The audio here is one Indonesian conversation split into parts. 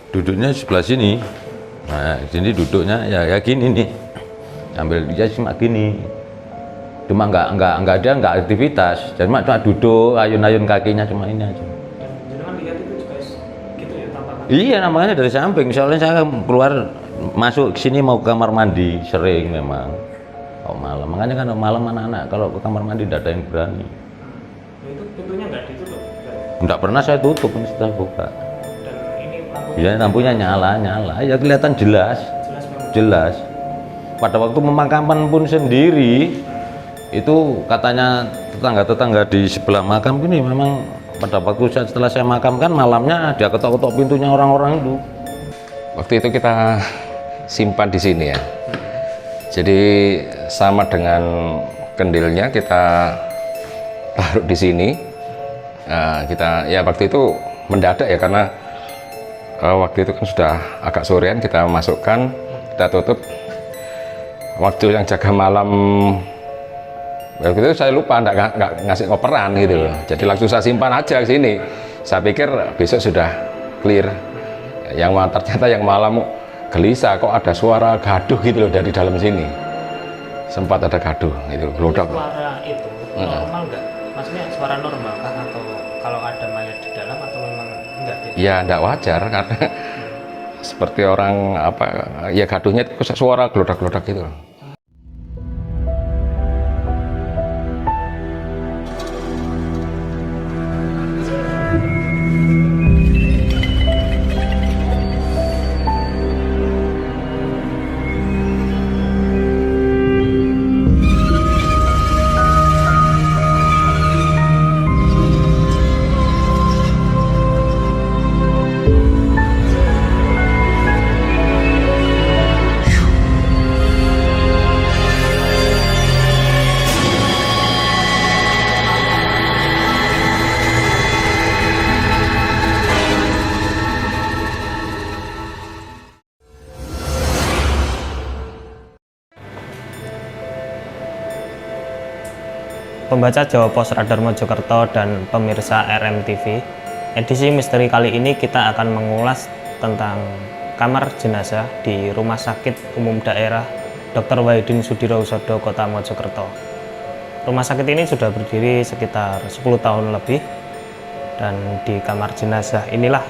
duduknya sebelah sini. Nah, sini duduknya ya gini nih. Ambil dia cuma gini. Cuma nggak ada nggak aktivitas. Cuma duduk, ayun-ayun kakinya cuma ini aja. Jangan lihat itu juga gitu ya tampakan. Iya, namanya dari samping. Soalnya saya keluar masuk ke sini mau ke kamar mandi sering memang. Oh malam, makanya kan malam anak-anak kalau ke kamar mandi tidak ada yang berani. Nah, itu pintunya nggak ditutup. Nggak pernah saya tutup, ini sudah buka. Dan ini Ya lampunya nyala, ya kelihatan jelas, jelas memang. jelas. Pada waktu pemakaman pun sendiri, itu katanya tetangga-tetangga di sebelah makam ini memang pada waktu setelah saya makamkan malamnya dia ketok-ketok pintunya orang-orang itu. Waktu itu kita simpan di sini ya. Jadi sama dengan kendilnya kita taruh di sini. Nah, kita ya waktu itu mendadak ya karena waktu itu kan sudah agak sorean, kita masukkan, kita tutup. Waktu yang jaga malam waktu itu saya lupa nggak ngasih koperan gitu loh. Jadi langsung saya simpan aja ke sini. Saya pikir besok sudah clear. Yang ternyata yang malam gelisah, kok ada suara gaduh gitu loh dari dalam sini. Sempat ada gaduh gitu, gelodak. Suara itu normal nggak? Maksudnya suara normal kah atau kalau ada mayat di dalam atau memang enggak gitu? Ya enggak wajar karena seperti orang apa ya gaduhnya itu suara gelodak-gelodak gitu. Pembaca Jawa Pos Radar Mojokerto dan pemirsa RMTV, edisi misteri kali ini kita akan mengulas tentang kamar jenazah di Rumah Sakit Umum Daerah Dr. Wahidin Sudirohusodo, Kota Mojokerto. Rumah sakit ini sudah berdiri sekitar 10 tahun lebih, dan di kamar jenazah inilah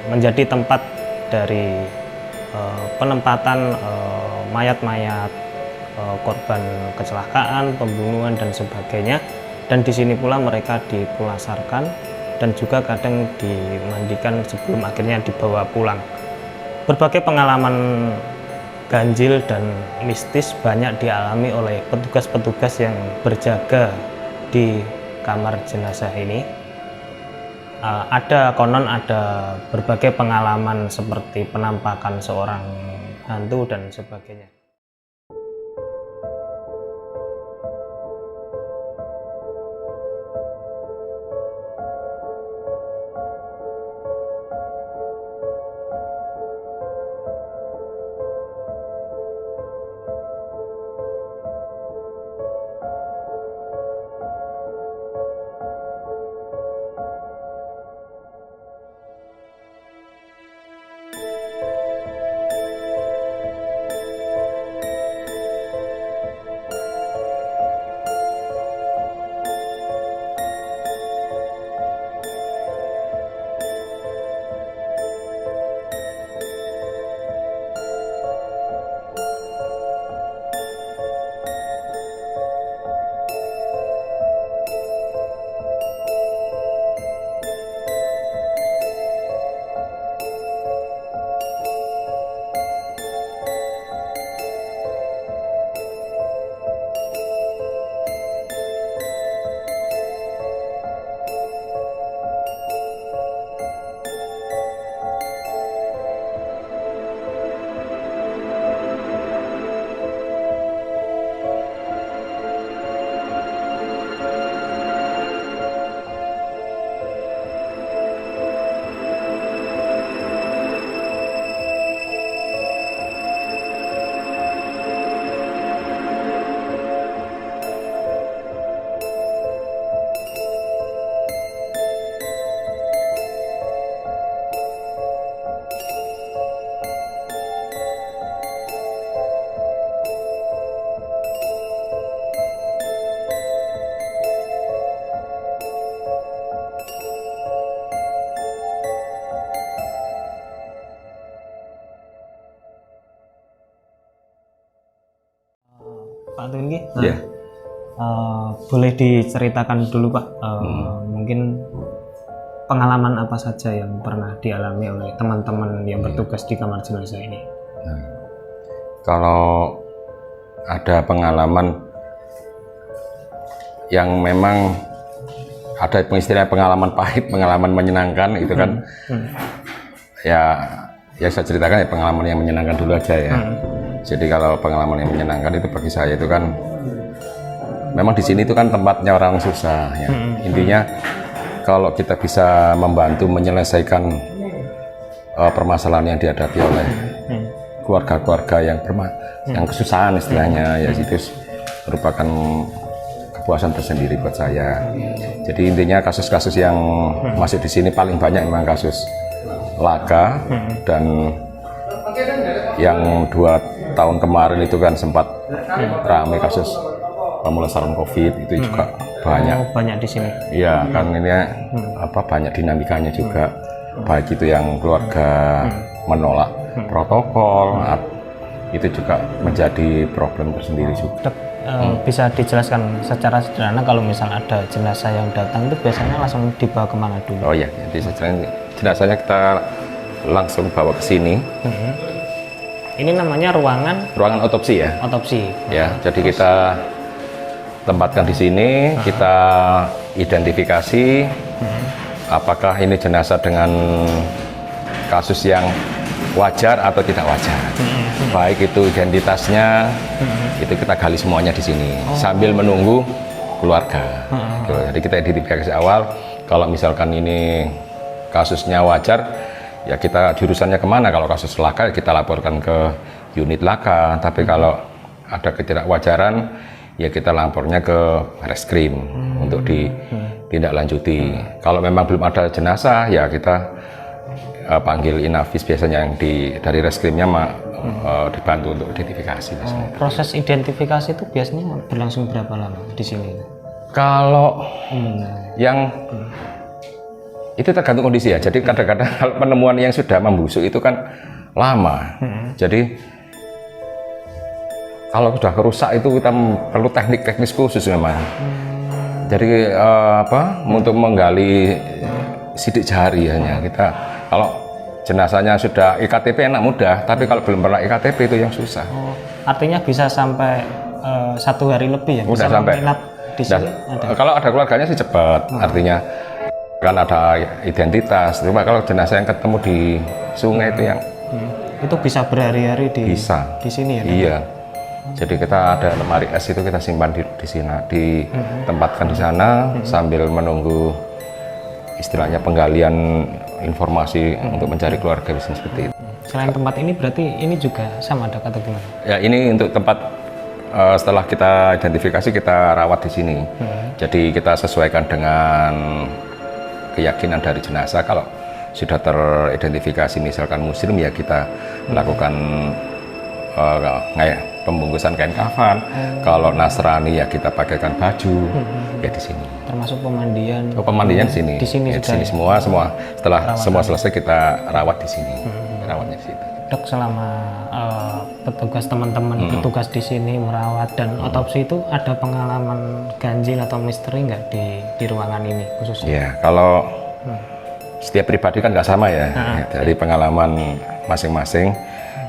menjadi tempat dari penempatan mayat-mayat korban kecelakaan, pembunuhan dan sebagainya. Dan di sini pula mereka dipulasarkan dan juga kadang dimandikan sebelum akhirnya dibawa pulang. Berbagai pengalaman ganjil dan mistis banyak dialami oleh petugas-petugas yang berjaga di kamar jenazah ini. Konon ada berbagai pengalaman seperti penampakan seorang hantu dan sebagainya. Pak Tunggi. Iya. Boleh diceritakan dulu Pak, mungkin pengalaman apa saja yang pernah dialami oleh teman-teman yang bertugas di kamar jenazah ini? Kalau ada pengalaman yang memang ada istilah pengalaman pahit, pengalaman menyenangkan itu kan ya saya ceritakan ya pengalaman yang menyenangkan dulu aja ya. Jadi kalau pengalaman yang menyenangkan itu bagi saya itu kan memang di sini itu kan tempatnya orang susah ya. Intinya kalau kita bisa membantu menyelesaikan permasalahan yang dihadapi oleh keluarga-keluarga yang kesusahan istilahnya ya, itu merupakan kepuasan tersendiri buat saya. Jadi intinya kasus-kasus yang masuk di sini paling banyak memang kasus laka, dan yang 2 tahun kemarin itu kan sempat ramai kasus pemulasaran COVID itu juga banyak di sini. Iya, kan ini banyak dinamikanya juga, baik itu yang keluarga menolak protokol, itu juga menjadi problem tersendiri juga. Bisa dijelaskan secara sederhana kalau misal ada jenazah yang datang itu biasanya langsung dibawa kemana dulu? Oh iya, jadi jenazahnya kita langsung bawa ke sini. Ini namanya ruangan otopsi ya. Otopsi. Ya, jadi kita tempatkan di sini, kita identifikasi apakah ini jenazah dengan kasus yang wajar atau tidak wajar. Baik itu identitasnya, itu kita gali semuanya di sini sambil menunggu keluarga. Jadi kita identifikasi awal, kalau misalkan ini kasusnya wajar, ya kita jurusannya kemana. Kalau kasus laka, kita laporkan ke unit laka. Tapi kalau ada ketidakwajaran, ya kita lapornya ke reskrim untuk ditindaklanjuti. Kalau memang belum ada jenazah, ya kita panggil Inavis biasanya yang dari reskrimnya dibantu untuk identifikasi. Proses identifikasi itu biasanya berlangsung berapa lama di sini? Kalau yang itu tergantung kondisi ya. Jadi kadang-kadang kalau penemuan yang sudah membusuk itu kan lama. Jadi kalau sudah kerusak itu kita perlu teknis khusus memang. Jadi untuk menggali sidik jari hanya kita. Kalau jenazahnya sudah iktp enak mudah, tapi kalau belum pernah iktp itu yang susah. Artinya bisa sampai 1 hari lebih ya? Udah bisa sampai. Di sini? Kalau ada keluarganya sih cepat, artinya kan ada identitas. Cuma kalau jenazah yang ketemu di sungai itu yang itu bisa berhari-hari di sini ya? Iya. Jadi kita ada lemari es itu kita simpan di sini, ditempatkan di sana sambil menunggu istilahnya penggalian informasi untuk mencari keluarga bisa seperti itu. Selain tempat ini berarti ini juga sama Dok atau gimana? Ya ini untuk tempat setelah kita identifikasi kita rawat di sini. Jadi kita sesuaikan dengan keyakinan dari jenazah. Kalau sudah teridentifikasi misalkan muslim ya kita lakukan pembungkusan kain kafan. Kalau Nasrani ya kita pakaikan baju ya di sini. Termasuk pemandian. Pemandian di sini. Di sini ya, di sini semua setelah semua selesai kita rawat di sini. Rawatnya di situ. Dok, selama petugas teman-teman petugas di sini merawat dan otopsi itu ada pengalaman ganjil atau misteri nggak di ruangan ini khususnya? Ya, kalau setiap pribadi kan nggak sama ya, dari pengalaman masing-masing.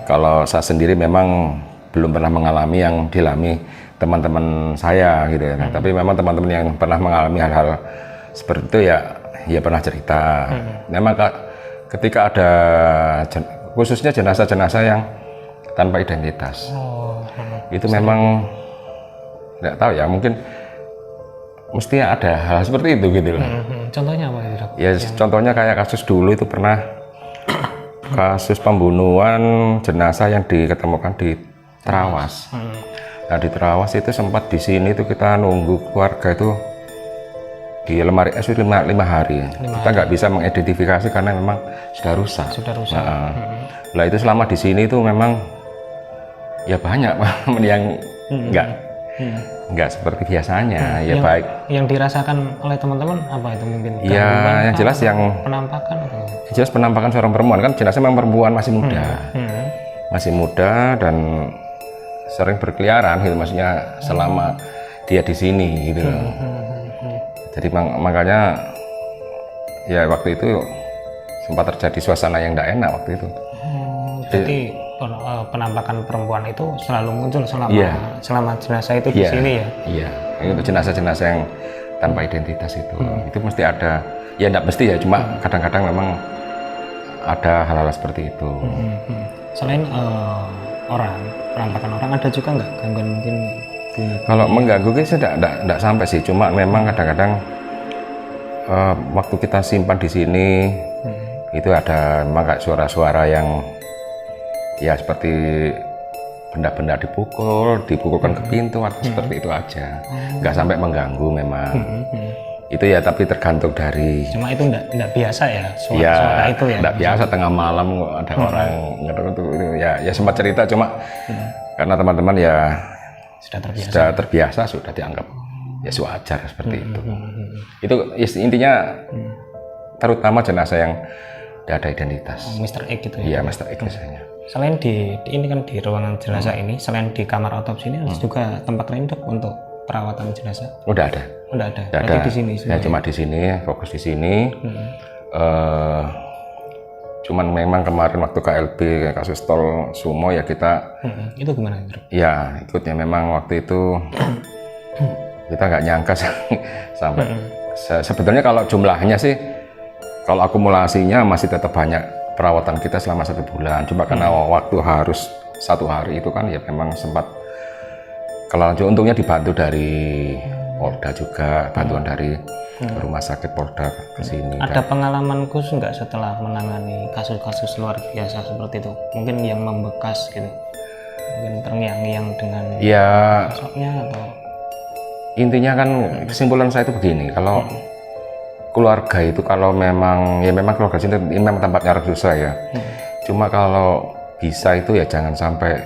Kalau saya sendiri memang belum pernah mengalami yang dialami teman-teman saya gitu ya. Tapi memang teman-teman yang pernah mengalami hal-hal seperti itu ya pernah cerita. Memang ketika ada khususnya jenazah-jenazah yang tanpa identitas, itu memang nggak tahu ya, mungkin mesti ada hal seperti itu gitu loh. Contohnya apa ya, Dok? Ya contohnya kayak kasus dulu itu pernah kasus pembunuhan jenazah yang diketemukan di Terawas. Nah di Terawas itu sempat di sini itu kita nunggu keluarga itu di lemari es itu 5 hari. Kita nggak bisa mengidentifikasi karena memang sudah rusak. Nah itu selama di sini itu memang ya banyak yang nggak seperti biasanya. Ya baik. Yang dirasakan oleh teman-teman apa itu mungkin? Ya yang jelas yang penampakan. Jelas penampakan seorang perempuan kan jenazah memang perempuan masih muda. Masih muda dan sering berkeliaran gitu, maksudnya selama dia di sini gitu loh. Jadi makanya ya waktu itu sempat terjadi suasana yang tidak enak waktu itu. Jadi penampakan perempuan itu selalu muncul selama Iya. selama jenazah itu di sini ya? Iya, itu jenazah-jenazah yang tanpa identitas itu mesti ada. Ya tidak mesti ya, cuma kadang-kadang memang ada hal-hal seperti itu. Selain orang, penampakan orang, ada juga nggak gangguan mungkin? Kalau mengganggu sih tidak sampai sih, cuma memang kadang-kadang waktu kita simpan di sini itu ada memang kayak suara-suara yang ya seperti benda-benda dipukulkan ke pintu atau seperti itu aja, nggak sampai mengganggu memang. Itu ya tapi tergantung dari. Cuma itu nggak biasa ya suara Ya, itu ya? nggak biasa tengah malam kok ada orang ngetok itu ya sempat cerita, cuma karena teman-teman ya sudah terbiasa, sudah dianggap ya sewajar seperti itu. Itu intinya terutama jenazah yang tidak ada identitas. Mr. X gitu ya? Iya, Mr. X biasanya. Selain ini kan di ruangan jenazah ini, selain di kamar otopsi ini ada juga tempat lain Dok untuk perawatan jenazah? Udah ada. Udah ada. Udah Berarti ada. di sini. Ya cuma di sini, fokus di sini. Cuman memang kemarin waktu KLB kasus tol Sumo ya kita itu gimana Dok? ya ikutnya memang waktu itu kita nggak nyangka sampai sebetulnya kalau jumlahnya sih kalau akumulasinya masih tetap banyak perawatan kita selama 1 bulan, cuma karena waktu harus 1 hari itu kan ya memang sempat kelanjut. Untungnya dibantu dari Polda juga, bantuan dari rumah sakit Polda ke sini. Ada pengalaman khusus nggak setelah menangani kasus-kasus luar biasa seperti itu? Mungkin yang membekas gitu, mungkin terngiang-ngiang dengan Ya sosoknya atau? intinya kan kesimpulan saya itu begini, kalau keluarga itu kalau memang ya memang keluarga sini ini memang tempatnya susah ya. Cuma kalau bisa itu ya jangan sampai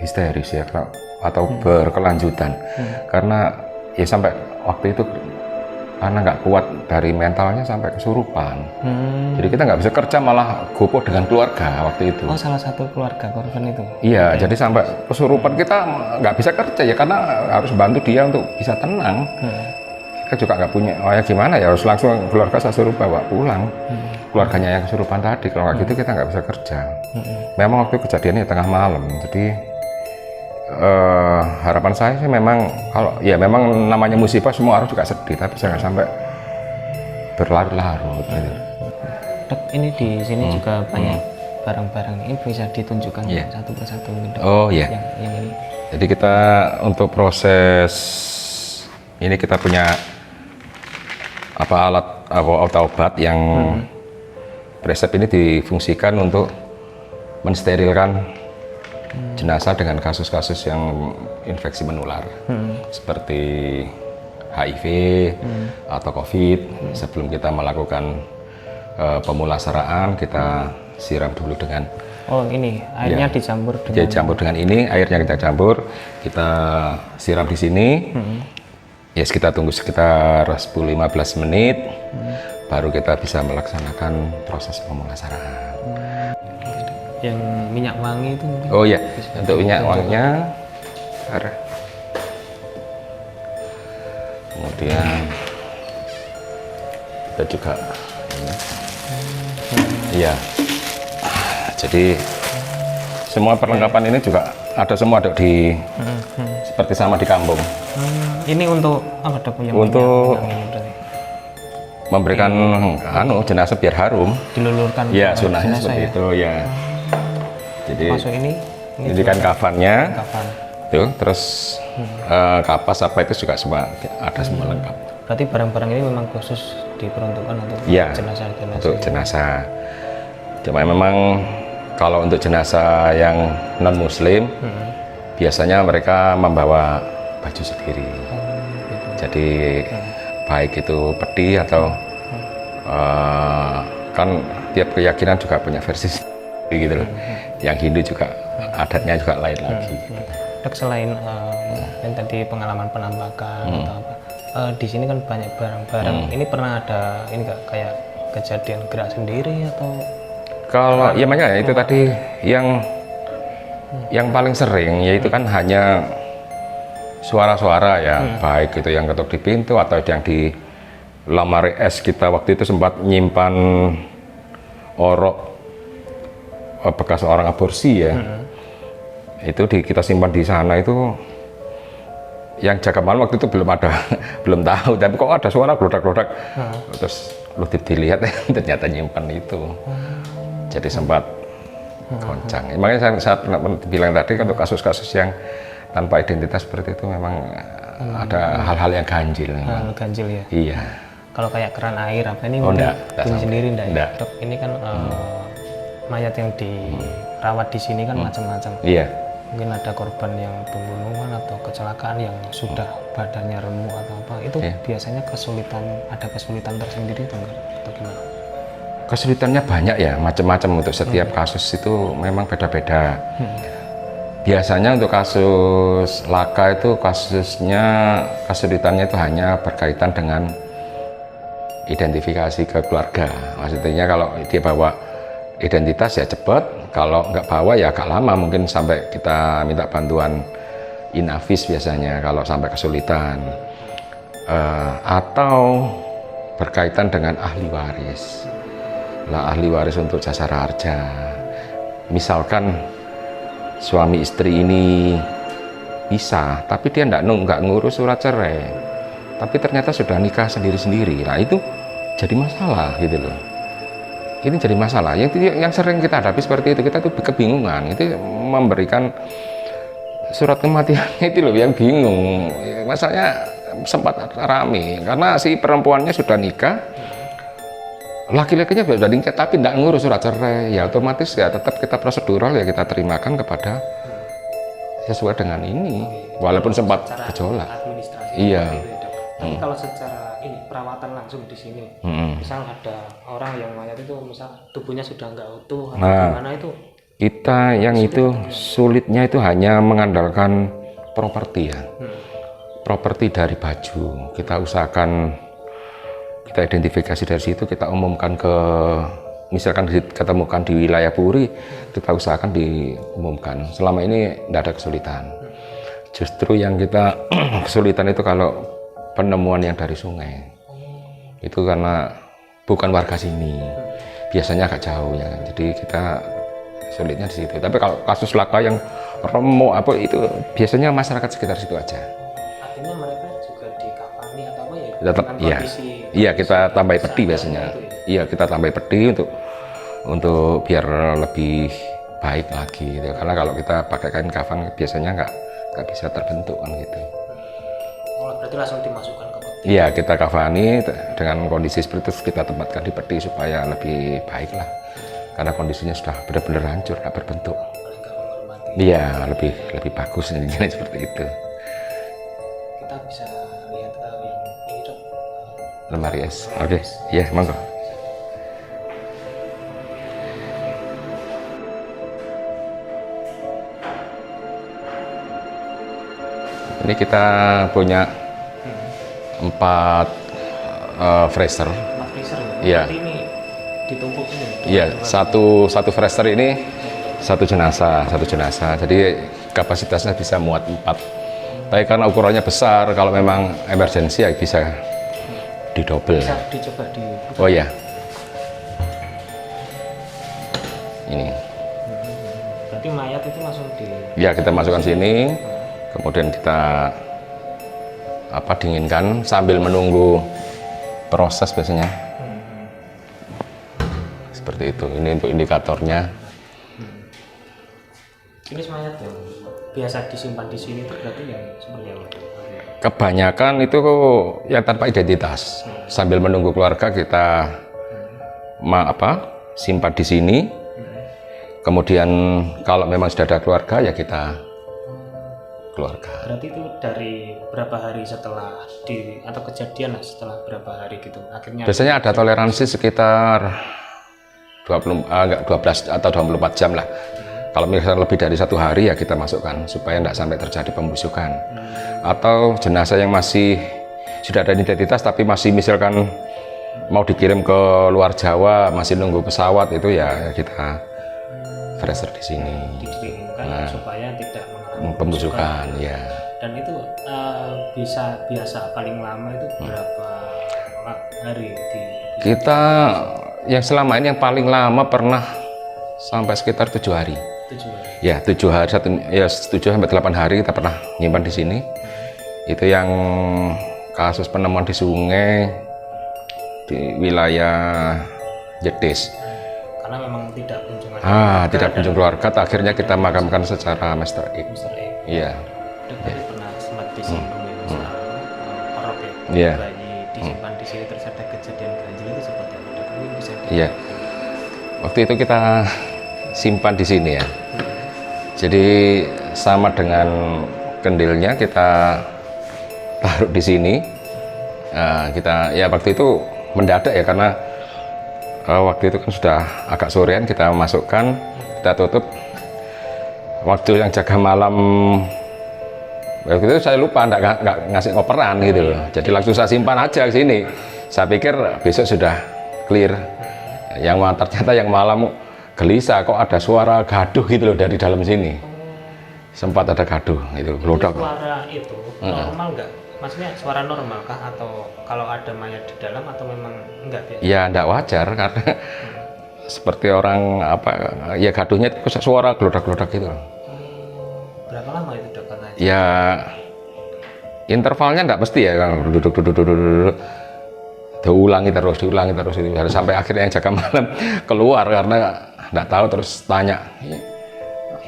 histeris ya atau berkelanjutan. Karena ya sampai waktu itu karena nggak kuat dari mentalnya sampai kesurupan. Jadi kita nggak bisa kerja, malah gopoh dengan keluarga waktu itu. Oh, salah satu keluarga korban itu? Iya, jadi sampai kesurupan kita nggak bisa kerja ya karena harus bantu dia untuk bisa tenang. Kita juga nggak punya, oh ya gimana ya, harus langsung keluarga saya suruh bawa pulang. Keluarganya yang kesurupan tadi, kalau nggak gitu kita nggak bisa kerja. Memang waktu kejadiannya tengah malam, jadi harapan saya sih memang kalau ya memang namanya musibah semua orang juga sedih, tapi jangan sampai berlarut-larut. Gitu. Dok, ini di sini juga banyak barang-barang, ini bisa ditunjukkan satu persatu mungkin Dok? Oh iya. Yang ini. Jadi kita untuk proses ini kita punya alat obat yang resep ini difungsikan untuk mensterilkan jenazah dengan kasus-kasus yang infeksi menular seperti HIV atau COVID. Sebelum kita melakukan pemulasaraan, kita siram dulu dengan ini airnya dicampur dengan dicampur dengan ini, airnya kita campur, kita siram di sini. Yes, kita tunggu sekitar 10-15 menit, baru kita bisa melaksanakan proses pemulasaraan. Yang minyak wangi itu mungkin? Oh iya, untuk minyak wanginya, kemudian kita juga ini. Iya, jadi semua perlengkapan ini juga ada semua Dok di seperti sama di kampung. Ini untuk apa Dok? Yang Untuk minyak wangi ini berarti? Memberikan jenazah biar harum. Dilulurkan Ya, ke sunahnya jenazah seperti ya? itu ya. Jadi Masuk ini ini kan kafannya, kafan. tuh, terus kapas apa itu juga semua ada semua lengkap. Berarti barang-barang ini memang khusus diperuntukkan untuk Iya, jenazah-jenazah. untuk jenazah. Cuma memang kalau untuk jenazah yang non Muslim, biasanya mereka membawa baju sendiri. Jadi baik itu peti atau kan tiap keyakinan juga punya versi sendiri gitu loh. Yang Hindu juga adatnya juga lain lagi. Dok, selain yang tadi pengalaman penampakan atau apa, di sini kan banyak barang-barang. Ini pernah ada ini nggak kayak kejadian gerak sendiri atau? Kalau ya makanya itu tadi yang Yang paling sering yaitu kan hanya suara-suara ya, baik itu yang ketuk di pintu atau yang di lemari es. Kita waktu itu sempat nyimpan orok bekas orang aborsi ya. Itu kita simpan di sana. Itu yang jaga malam waktu itu belum ada, belum tahu, tapi kok ada suara glodak-glodak. Terus lu dilihat ternyata nyimpan itu. Jadi sempat goncang. Makanya saya pernah bilang tadi untuk kasus-kasus yang tanpa identitas seperti itu memang ada hal-hal yang ganjil. Hal ganjil ya. Iya. Kalau kayak keran air apa ini enggak bunyi sendiri enggak ya? Enggak. Dok, ini kan mayat yang dirawat di sini kan macam-macam. Iya. Mungkin ada korban yang pembunuhan atau kecelakaan yang sudah badannya remuk atau apa. Itu biasanya ada kesulitan tersendiri atau enggak? Atau gimana? Kesulitannya banyak ya, macam-macam untuk setiap kasus itu memang beda-beda. Biasanya untuk kasus laka itu kesulitannya itu hanya berkaitan dengan identifikasi ke keluarga. Maksudnya kalau dia bawa identitas ya cepat, kalau nggak bawa ya agak lama, mungkin sampai kita minta bantuan Inavis biasanya kalau sampai kesulitan. Atau berkaitan dengan ahli waris. Lah ahli waris untuk jasara harja. Misalkan suami istri ini bisa, tapi dia nggak ngurus surat cerai, tapi ternyata sudah nikah sendiri-sendiri. Nah itu jadi masalah gitu loh. Ini jadi masalah. Yang sering kita hadapi seperti itu, kita tuh kebingungan. Itu memberikan surat kematiannya itu loh yang bingung. Masalahnya sempat rame karena si perempuannya sudah nikah, laki-lakinya sudah nikah tapi tidak ngurus surat cerai, ya otomatis ya tetap kita prosedural ya kita terimakan kepada sesuai dengan ini, walaupun sempat gejolak. Iya. Tapi kalau secara ini perawatan langsung di sini, misal ada orang yang mayat itu misal tubuhnya sudah nggak utuh, atau gimana itu? Kita yang itu sulitnya itu hanya mengandalkan properti ya, properti dari baju. Kita usahakan kita identifikasi dari situ, kita umumkan ke, misalkan diketemukan di wilayah Puri, kita usahakan diumumkan. Selama ini tidak ada kesulitan. Justru yang kita kesulitan itu kalau penemuan yang dari sungai. Itu karena bukan warga sini, biasanya agak jauh ya. Jadi kita sulitnya di situ. Tapi kalau kasus laka yang remuk apa itu biasanya masyarakat sekitar situ aja. Artinya mereka juga dikafani atau apa ya? Tetap, iya. Iya, kita tambahi peti biasanya. Iya, kita tambahi peti untuk biar lebih baik lagi gitu. Karena kalau kita pakai kain kafan biasanya nggak bisa terbentuk kan gitu. Oh, berarti langsung dimasukkan ke peti. Iya, kita kafani dengan kondisi seperti itu, kita tempatkan di peti supaya lebih baik lah. Karena kondisinya sudah benar-benar hancur, nggak berbentuk. Iya, lebih bagus ini seperti itu. Kita bisa lihat yang ini Dok. Lemari es. Oke, iya, monggo. Ini kita punya 4 freezer. 4 freezer ya? Iya. Berarti ini ditumpuk ini? Iya, satu freezer ini satu jenazah. Jadi kapasitasnya bisa muat 4. Tapi karena ukurannya besar, kalau memang emergensi ya bisa didobel. Bisa dicoba di. Oh iya. Ini. Berarti mayat itu langsung di. Ya, kita masukkan sini. Kemudian kita dinginkan sambil menunggu proses biasanya. Seperti itu. Ini untuk indikatornya. Ini mayat yang biasa disimpan di sini itu berarti yang seperti apa? Kebanyakan itu yang tanpa identitas. Sambil menunggu keluarga kita simpan di sini. Kemudian kalau memang sudah ada keluarga ya kita keluarga. Berarti itu dari berapa hari setelah atau kejadian lah, setelah berapa hari gitu akhirnya? Biasanya ada toleransi sekitar 12 atau 24 jam lah. Kalau misalnya lebih dari 1 hari ya kita masukkan supaya tidak sampai terjadi pembusukan. Atau jenazah yang masih sudah ada identitas tapi masih misalkan mau dikirim ke luar Jawa, masih nunggu pesawat, itu ya kita freezer di sini. didinginkan Nah. supaya tidak mengalami Pembusukan, ya. Dan itu bisa biasa paling lama itu berapa hari di Kita yang selama ini yang paling lama pernah sampai sekitar 7 hari. 7 hari? Ya, 7 hari, 7 sampai 8 hari kita pernah nyimpan di sini. Itu yang kasus penemuan di sungai di wilayah Jetis. Karena memang tidak kunjung ada Tidak kunjung keluarga, akhirnya kita makamkan secara Mr. X. Mr. E. Iya. Tadi pernah sempat disinggung ya soal orok ya, Iya. bayi disimpan di sini terus ada kejadian ganjil itu seperti apa? Dok? Mungkin bisa Iya. Waktu itu kita simpan di sini ya. Jadi sama dengan kendilnya kita taruh di sini. Kita ya waktu itu mendadak ya karena waktu itu kan sudah agak sorean, kita masukkan, kita tutup. Waktu yang jaga malam waktu itu saya lupa nggak ngasih ngoperan gitu loh. Jadi langsung saya simpan aja di sini. Saya pikir besok sudah clear. Ternyata yang malam gelisah, kok ada suara gaduh gitu loh dari dalam sini. Sempat ada gaduh gitu, gelodak. Suara itu normal nggak? Maksudnya suara normal kah atau kalau ada mayat di dalam atau memang enggak biasa? Ya enggak wajar karena seperti orang ya gaduhnya itu suara gelodak-gelodak gitu. Berapa lama itu Dok katanya? Ya intervalnya enggak mesti ya, duduk diulangi terus sampai akhirnya yang jaga malam keluar karena enggak tahu, terus tanya,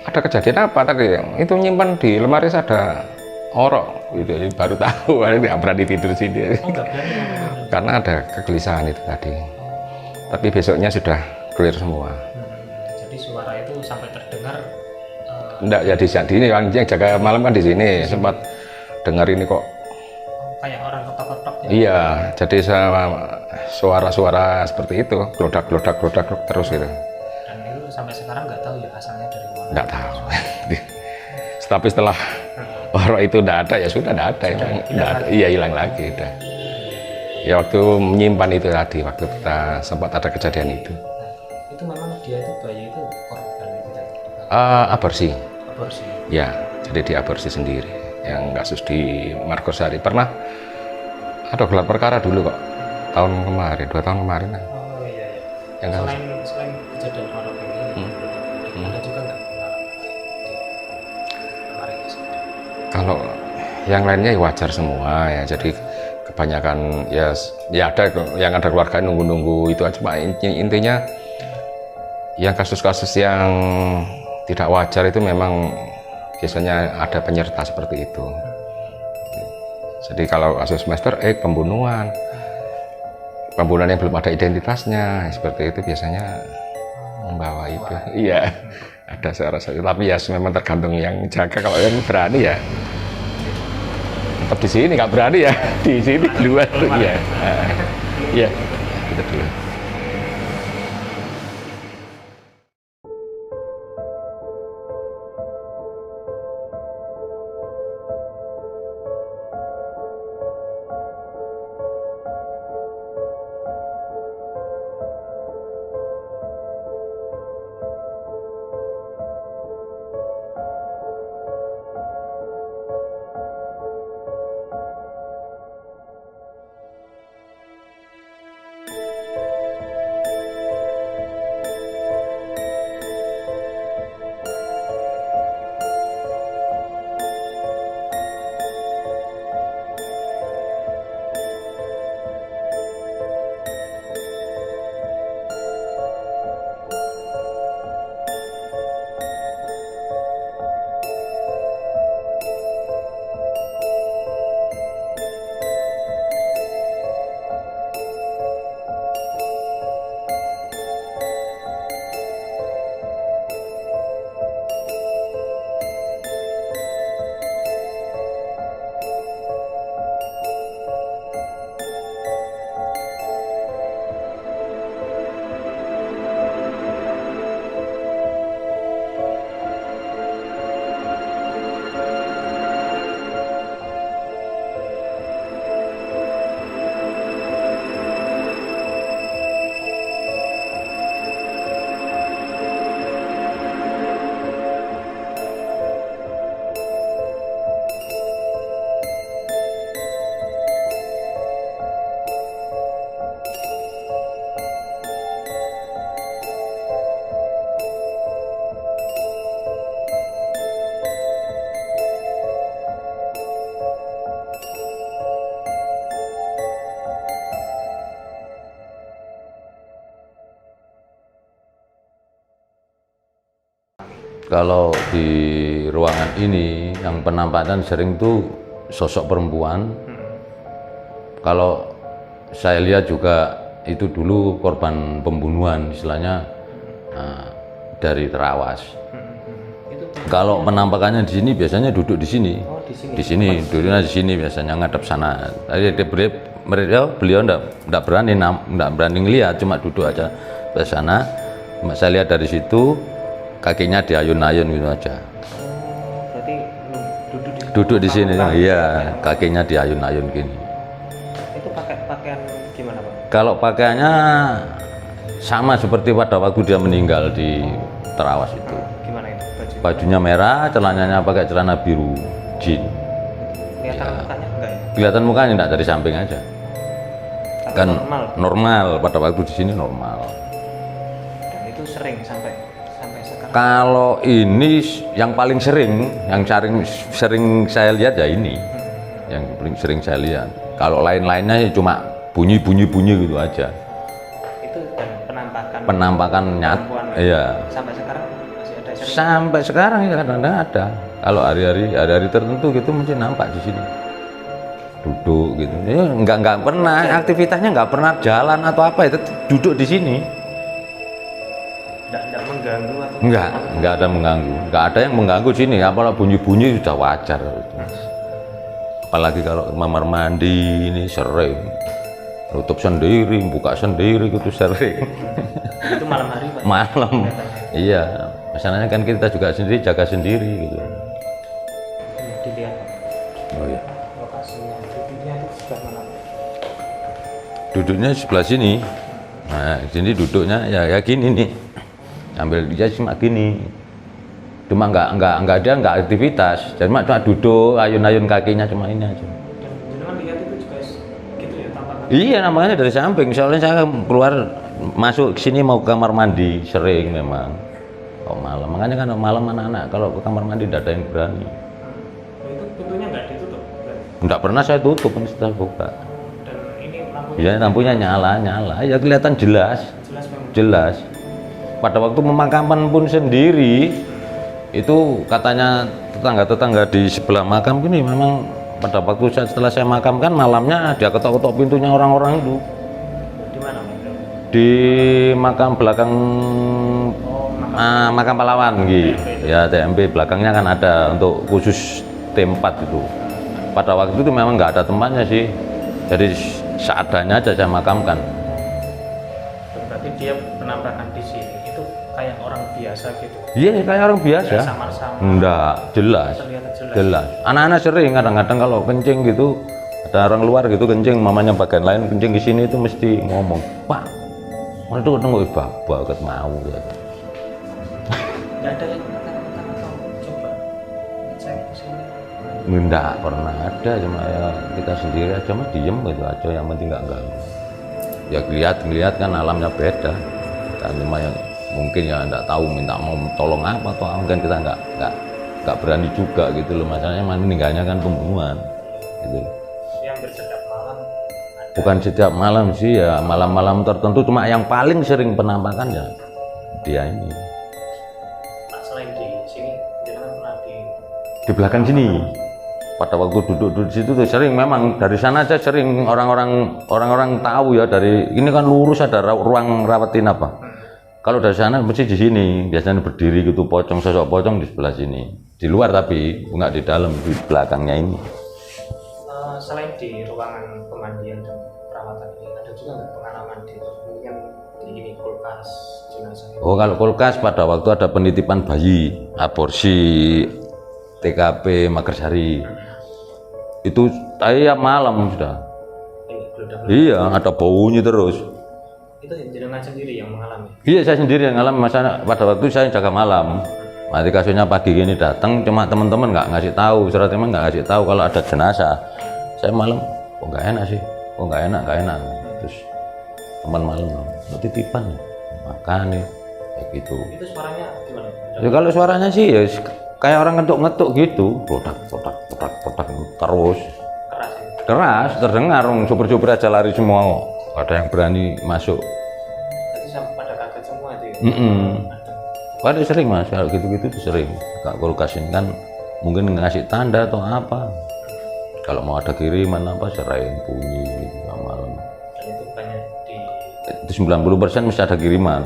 ada kejadian apa tadi? Itu nyimpan di lemari ada orok gitu, jadi baru tahu, nggak berani tidur sini. Enggak berani. Karena ada kegelisahan itu tadi. Tapi besoknya sudah clear semua. Jadi suara itu sampai terdengar Enggak ya di sini, yang jaga malam kan di sini sempat dengar ini kok. Kayak orang ketok-ketok ya? Iya, jadi suara-suara seperti itu, gelodak terus gitu. Dan itu sampai sekarang nggak tahu ya asalnya dari mana? Nggak tahu. Tapi setelah orang itu enggak ada, ya sudah enggak ada. Iya, hilang lagi udah. Ya waktu menyimpan itu tadi, waktu kita sempat ada kejadian itu. Itu memang dia itu bayi itu korban itu tadi? Aborsi. Aborsi? Ya, jadi diaborsi sendiri. Yang kasus di Margosari pernah ada gelar perkara dulu kok, tahun kemarin, 2 tahun kemarin. Oh iya. Yang kasus. Selain kejadian orok ini, ada juga nggak kemarin? Kalau yang lainnya ya wajar semua ya, jadi kebanyakan ya ada yang ada keluarga nunggu-nunggu itu aja Pak. Intinya yang kasus-kasus yang tidak wajar itu memang biasanya ada penyerta seperti itu. Jadi kalau kasus Mr. X pembunuhan yang belum ada identitasnya seperti itu biasanya membawa itu. Iya, ada saya rasa. Tapi ya memang tergantung yang jaga. Kalau yang berani ya tetap di sini, nggak berani ya di sini di luar. Iya, iya, kita dulu. Kalau di ruangan ini yang penampakan sering tuh sosok perempuan. Kalau saya lihat juga itu dulu korban pembunuhan, istilahnya dari terawas. Kalau penampakannya di sini biasanya duduk di sini. Di sini, duduknya di sini biasanya ngadep sana. Tadi beliau enggak berani ngelihat, cuma duduk aja ke sana. Saya lihat dari situ kakinya diayun-ayun gitu aja. Berarti Duduk di sini, iya, kakinya diayun-ayun gini. itu pakai pakaian gimana Pak? Kalau pakaiannya sama seperti pada waktu dia meninggal di terawas itu. Gimana itu baju? Bajunya merah, celananya pakai celana biru jean. Kelihatan mukanya enggak ya? Kelihatan mukanya enggak dari samping aja. Tapi Kan normal. pada waktu di sini normal. Dan itu sering sampai sekarang. Kalau ini yang paling sering, yang sering saya lihat ya ini, yang paling sering saya lihat. Kalau lain-lainnya ya cuma bunyi gitu aja. Itu dan Penampakan nyata, iya. sampai sekarang masih ada sering. Sampai sekarang ya kadang-kadang ada. Kalau hari-hari tertentu gitu mungkin nampak di sini. Duduk gitu. Ya nggak pernah aktivitasnya nggak pernah jalan atau apa itu duduk di sini. Enggak mengganggu atau Nggak ada mengganggu. Nggak ada yang mengganggu sini. Apalagi bunyi-bunyi sudah wajar. Apalagi kalau kamar mandi ini sering. Tutup sendiri, buka sendiri gitu sering. itu malam hari Pak? Malam. Iya. Masalahnya kan kita juga sendiri jaga sendiri gitu. Ini dilihat Pak. Oh iya. Lokasinya duduknya itu sebelah mana Pak? Duduknya sebelah sini. Nah, sini duduknya ya gini nih. Ambil dia cuma gini. Cuma nggak aktivitas. Cuma duduk, ayun-ayun kakinya cuma ini aja. Dan jenengan lihat itu juga gitu ya tampakan? Iya, namanya dari samping. Soalnya saya keluar masuk ke sini mau ke kamar mandi sering memang. Oh malam, makanya kan malam anak-anak kalau ke kamar mandi tidak ada yang berani. Itu pintunya nggak ditutup? Nggak pernah saya tutup, ini sudah buka. Dan ini lampunya? Ya lampunya nyala, ya kelihatan jelas. Jelas memang. Jelas. Pada waktu pemakaman pun sendiri itu katanya tetangga-tetangga di sebelah makam gini memang pada waktu setelah saya makamkan malamnya dia ketok-ketok pintunya orang-orang itu Di mana Pak? di makam belakang makam pahlawan gitu ya, TMP belakangnya kan ada untuk khusus tempat itu. Pada waktu itu memang nggak ada tempatnya sih, jadi seadanya aja saya makamkan. Berarti dia penampakan di sini itu kayak orang biasa gitu? Iya, kayak orang biasa. Nggak samar-samar? Enggak, jelas. Terlihat jelas? Jelas. Anak-anak sering kadang-kadang kalau kencing gitu, ada orang luar gitu kencing, mamanya bagian lain kencing di sini itu mesti ngomong, Pak, mana tuh ketemu bapak mau ya. Nggak ada yang katakan atau coba cek ke sini? Enggak pernah ada, cuma ya kita sendiri aja mah diem gitu aja, yang penting nggak ganggu. Ya lihat kan alamnya beda. Kan cuma yang mungkin ya enggak tahu minta mau tolong apa atau mungkin kita nggak berani juga gitu loh. Masalahnya meninggalnya kan pembunuhan gitu. Yang bersetiap malam ada. Bukan setiap malam sih ya, malam-malam tertentu, cuma yang paling sering penampakan ya dia ini Nah, selain di sini jangan pernah di belakang sini. Pada waktu duduk di situ tuh sering, memang dari sana aja sering orang-orang tahu ya, dari ini kan lurus ada ruang rawatin apa. Kalau dari sana mesti di sini biasanya berdiri gitu, pocong, sosok pocong di sebelah sini, di luar tapi nggak di dalam, di belakangnya ini. Selain di ruangan pemandian dan perawatan ini ada juga nggak pengalaman di mungkin di ini kulkas jenazah? Oh, kalau kulkas pada waktu ada penitipan bayi aborsi TKP Magersari itu tiap malam sudah. Ini belum Iya, ada baunya terus. itu jenengan sendiri yang mengalami? Iya, saya sendiri yang ngalamin. Masa pada waktu saya jaga malam. Nanti kasusnya pagi gini datang, cuma teman-teman nggak ngasih tahu, surat teman nggak ngasih tahu kalau ada jenazah. Saya malam, kok nggak enak sih, kok nggak enak. Terus teman malam, titipan, makan nih, kayak gitu. Itu suaranya gimana? Ya kalau suaranya sih ya kayak orang ngetuk-ngetuk gitu, potak terus. Keras ya? Keras, terdengar, supir-supir aja lari semua, ada yang berani masuk. Jadi sampai pada kaget semua itu ya? Mm-mm. Padahal sering mas, kalau gitu-gitu tuh sering. Kak kulkas ini kan mungkin ngasih tanda atau apa. Kalau mau ada kiriman apa serain bunyi gitu malam. Dan itu banyak di Itu 90% mesti ada kiriman.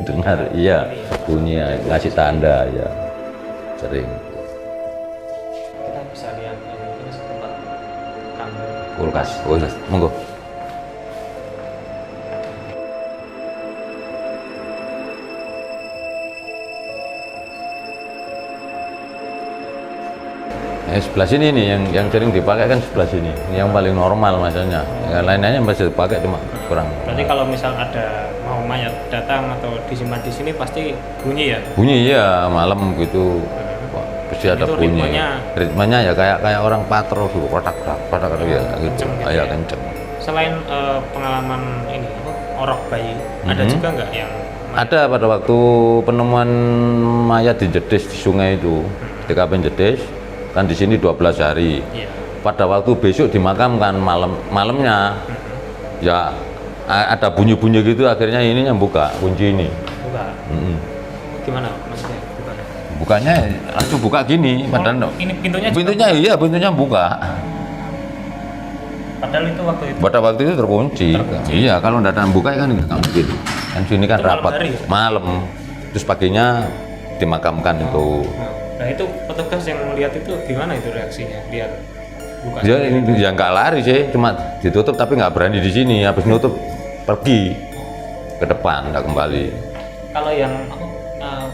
Dengar, iya, bunyi ya, ngasih tanda ya, sering. kita bisa lihat ini tempat kambing. Kulkas, oh iya, monggo. Sebelah sini nih yang sering dipakai kan sebelah sini, yang paling normal maksudnya. Yang lain-lainnya masih dipakai cuma kurang. Berarti kalau misal ada mau mayat datang atau disimpan di sini pasti bunyi ya? Bunyi ya malam gitu, pasti ada Itu bunyi. ritmenya Ya kayak orang patrol gitu, kotak ya gitu, Kenceng gitu ya ya? kenceng. Selain pengalaman ini apa, orok bayi, ada juga nggak yang Ada pada waktu penemuan mayat di Jedes di sungai itu, di TKP Jedes, kan di sini 12 hari. iya, Pada waktu besok dimakamkan malamnya, ya ada bunyi-bunyi gitu, akhirnya ininya buka kunci ini. buka? Mm-mm. Gimana maksudnya bukanya? Bukanya langsung buka gini, padahal Ini pintunya juga pintunya buka. padahal itu waktu itu Pada waktu itu terkunci. Iya, kalau nggak ada yang buka kan nggak mungkin. Kan sini kan Itu malam rapat hari ya? malam, terus paginya dimakamkan itu. Nah itu petugas yang melihat itu gimana itu reaksinya? Lihat buka Dia sendiri. ini ya nggak lari sih, cuma ditutup tapi nggak berani di sini. Habis nutup pergi ke depan, nggak kembali. Kalau yang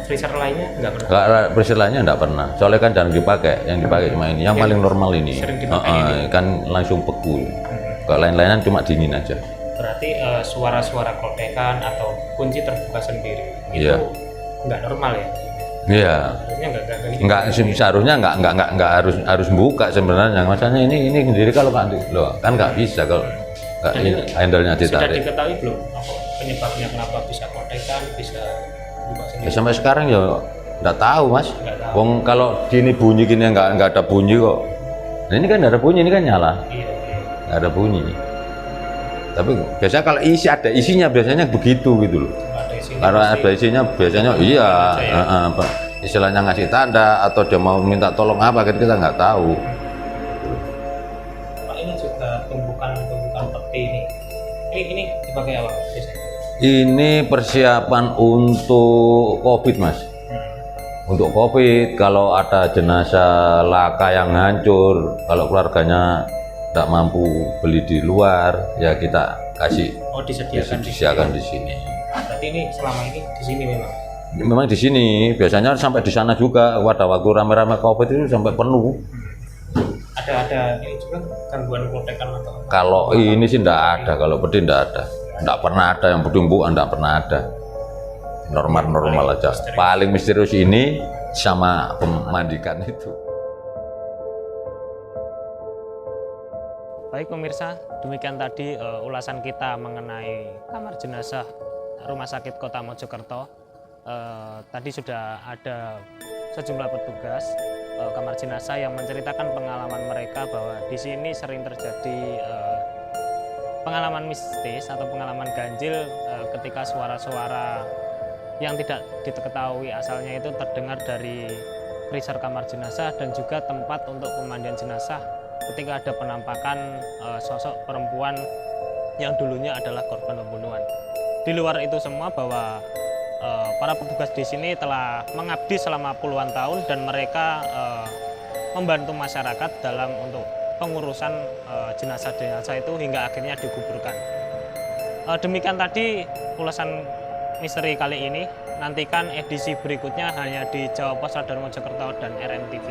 freezer lainnya nggak pernah? Nggak peristilannya nggak pernah. Soalnya kan jarang dipakai, yang dipakai cuma ini. Yang paling normal ini. sering dipakai ini. Kan langsung beku. Kalau lain-lainan cuma dingin aja. Berarti suara-suara klotekan atau kunci terbuka sendiri Iya. itu nggak normal ya? Iya. Harusnya nggak gitu. Enggak seharusnya enggak harus buka sebenarnya. Maksudnya ini sendiri kalau kan loh kan nggak bisa kalau nggak Dan ini itu handle-nya Sudah ditarik. diketahui belum apa penyebabnya kenapa bisa klotekan, bisa buka Ya, sendiri? sampai sekarang ya nggak tahu mas. Nggak tahu. Wong kalau gini bunyi gini nggak ada bunyi kok. Nah ini kan nggak ada bunyi, ini kan nyala, Iya, iya. nggak ada bunyi. Tapi biasanya kalau ada isinya biasanya begitu gitu loh. Nggak ada isinya. Karena pasti ada isinya biasanya iya, aja ya. apa, istilahnya ngasih tanda atau dia mau minta tolong apa kan kita nggak tahu. Pak, ini juga tumbukan peti ini. Ini dipakai apa biasanya? Ini persiapan untuk COVID mas. Untuk COVID, kalau ada jenazah laka yang hancur, kalau keluarganya tidak mampu beli di luar, ya kita kasih Oh, disediakan disediakan di sini. Berarti ini selama ini di sini memang. Memang di sini, biasanya sampai di sana juga. Pada waktu rame-rame COVID itu sampai penuh. Ada ini juga gangguan klotekan atau apa? Kalau ini sih tidak ada, kalau peti tidak ada. Tidak pernah ada yang bedumbukan, tidak pernah ada. Normal-normal aja. Paling misterius ini sama pemandikan itu. Baik pemirsa, demikian tadi ulasan kita mengenai kamar jenazah Rumah Sakit Kota Mojokerto. Tadi sudah ada sejumlah petugas kamar jenazah yang menceritakan pengalaman mereka bahwa di sini sering terjadi pengalaman mistis atau pengalaman ganjil ketika suara-suara yang tidak diketahui asalnya itu terdengar dari freezer kamar jenazah dan juga tempat untuk pemandian jenazah ketika ada penampakan sosok perempuan yang dulunya adalah korban pembunuhan. Di luar itu semua bahwa para petugas di sini telah mengabdi selama puluhan tahun dan mereka membantu masyarakat dalam untuk pengurusan jenazah-jenazah itu hingga akhirnya dikuburkan. Demikian tadi ulasan misteri kali ini. Nantikan edisi berikutnya hanya di Jawa Pos Radar Mojokerto dan RMTV.